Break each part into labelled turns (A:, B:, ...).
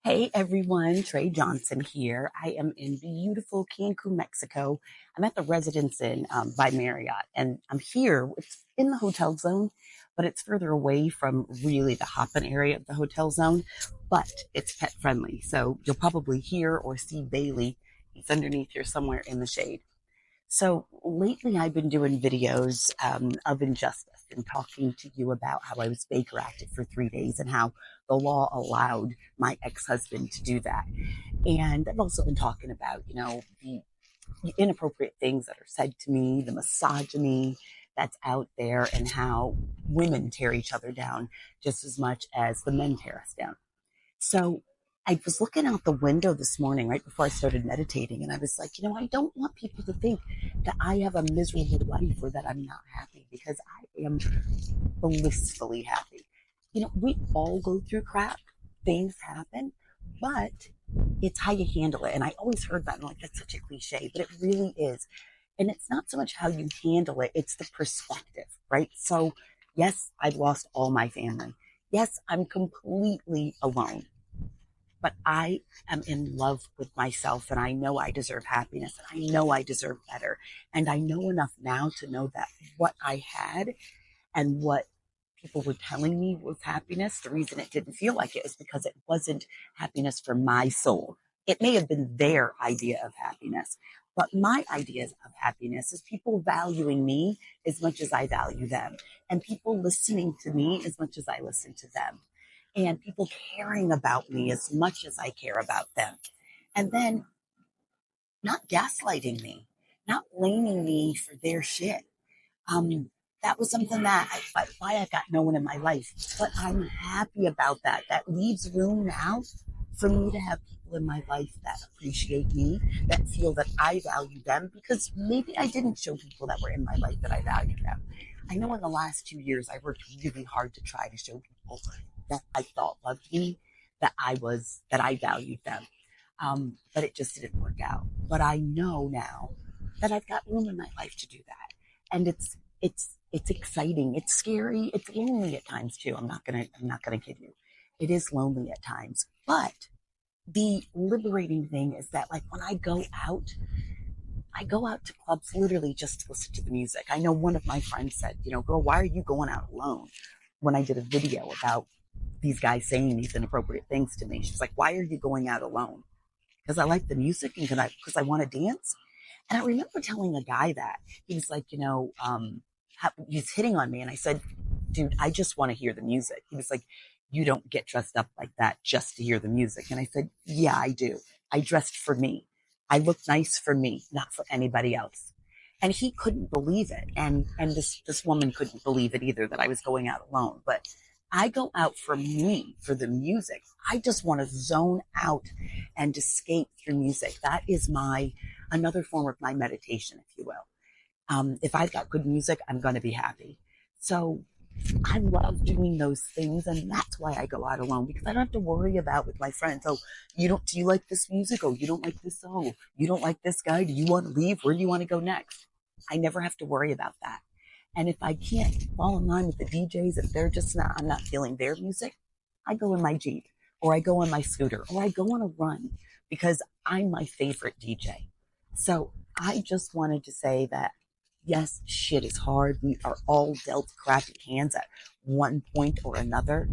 A: Hey everyone, Trey Johnson here. I am in beautiful Cancun, Mexico. I'm at the Residence Inn by Marriott, and I'm here. It's in the hotel zone, but it's further away from really the hopping area of the hotel zone. But it's pet friendly, so you'll probably hear or see Bailey. He's underneath here somewhere in the shade. So lately, I've been doing videos of injustice and talking to you about how I was Baker acted for 3 days and how the law allowed my ex husband to do that. And I've also been talking about, the inappropriate things that are said to me, the misogyny that's out there, and how women tear each other down just as much as the men tear us down. So I was looking out the window this morning right before I started meditating, and I was like, I don't want people to think that I have a miserable life or that I'm not happy because I am blissfully happy. We all go through crap, things happen, but it's how you handle it. And I always heard that, and I'm like, that's such a cliche, but it really is. And it's not so much how you handle it, it's the perspective, right? So, yes, I've lost all my family. Yes, I'm completely alone, but I am in love with myself and I know I deserve happiness and I know I deserve better. And I know enough now to know that what I had and what people were telling me was happiness, the reason it didn't feel like it is because it wasn't happiness for my soul. It may have been their idea of happiness, but my ideas of happiness is people valuing me as much as I value them, and people listening to me as much as I listen to them, and people caring about me as much as I care about them. And then not gaslighting me, not blaming me for their shit. Um, that was something that why I got no one in my life, but I'm happy about that. That leaves room now for me to have people in my life that appreciate me, that feel that I value them, because maybe I didn't show people that were in my life that I valued them. I know in the last 2 years I worked really hard to try to show people that I thought loved me, that I valued them. But it just didn't work out. But I know now that I've got room in my life to do that, and it's exciting. It's scary. It's lonely at times too. I'm not gonna kid you. It is lonely at times, but the liberating thing is that like when I go out to clubs literally just to listen to the music. I know one of my friends said, girl, why are you going out alone? When I did a video about these guys saying these inappropriate things to me, she's like, why are you going out alone? Because I like the music and because I want to dance. And I remember telling a guy that he was like, he's hitting on me. And I said, dude, I just want to hear the music. He was like, you don't get dressed up like that just to hear the music. And I said, yeah, I do. I dressed for me. I look nice for me, not for anybody else. And he couldn't believe it. And this woman couldn't believe it either that I was going out alone. But I go out for me, for the music. I just want to zone out and escape through music. That is another form of my meditation, if you will. If I've got good music, I'm going to be happy. So I love doing those things, and that's why I go out alone, because I don't have to worry about with my friends. Oh, do you like this music? Oh, you don't like this song. You don't like this guy. Do you want to leave? Where do you want to go next? I never have to worry about that. And if I can't fall in line with the DJs, if I'm not feeling their music, I go in my Jeep or I go on my scooter or I go on a run because I'm my favorite DJ. So I just wanted to say that yes, shit is hard. We are all dealt crappy hands at one point or another.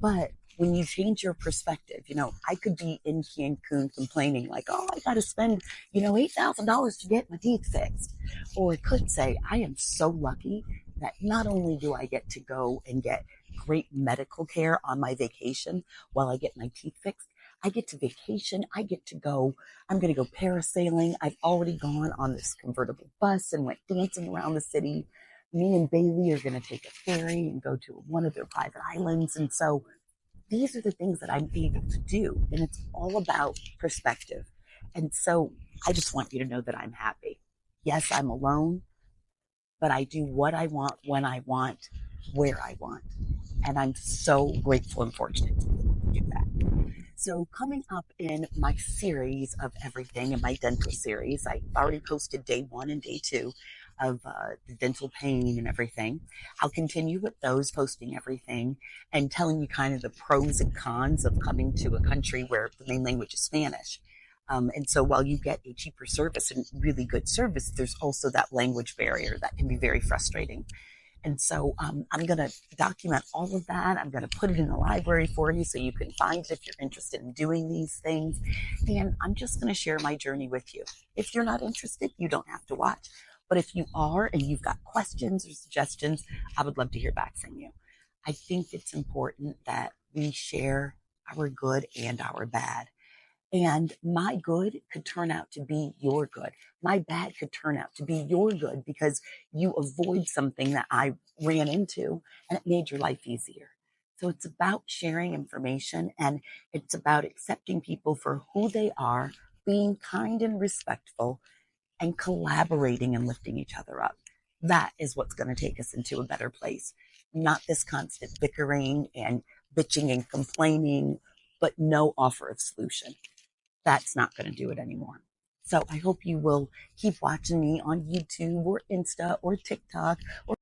A: But when you change your perspective, I could be in Cancun complaining like, oh, I got to spend, $8,000 to get my teeth fixed. Or it could say, I am so lucky that not only do I get to go and get great medical care on my vacation while I get my teeth fixed, I get to vacation. I'm going to go parasailing. I've already gone on this convertible bus and went dancing around the city. Me and Bailey are going to take a ferry and go to one of their private islands. And so these are the things that I'm able to do. And it's all about perspective. And so I just want you to know that I'm happy. Yes, I'm alone, but I do what I want, when I want, where I want. And I'm so grateful and fortunate to be able to do that. So, coming up in my series of everything, in my dental series, I already posted day 1 and day 2. of the dental pain and everything. I'll continue with those, posting everything and telling you kind of the pros and cons of coming to a country where the main language is Spanish. And so while you get a cheaper service and really good service, there's also that language barrier that can be very frustrating. And so I'm going to document all of that. I'm going to put it in the library for you so you can find it if you're interested in doing these things. And I'm just going to share my journey with you. If you're not interested, you don't have to watch. But if you are and you've got questions or suggestions, I would love to hear back from you. I think it's important that we share our good and our bad. And my good could turn out to be your good. My bad could turn out to be your good because you avoid something that I ran into and it made your life easier. So it's about sharing information and it's about accepting people for who they are, being kind and respectful, and collaborating and lifting each other up. That is what's going to take us into a better place. Not this constant bickering and bitching and complaining, but no offer of solution. That's not going to do it anymore. So I hope you will keep watching me on YouTube or Insta or TikTok or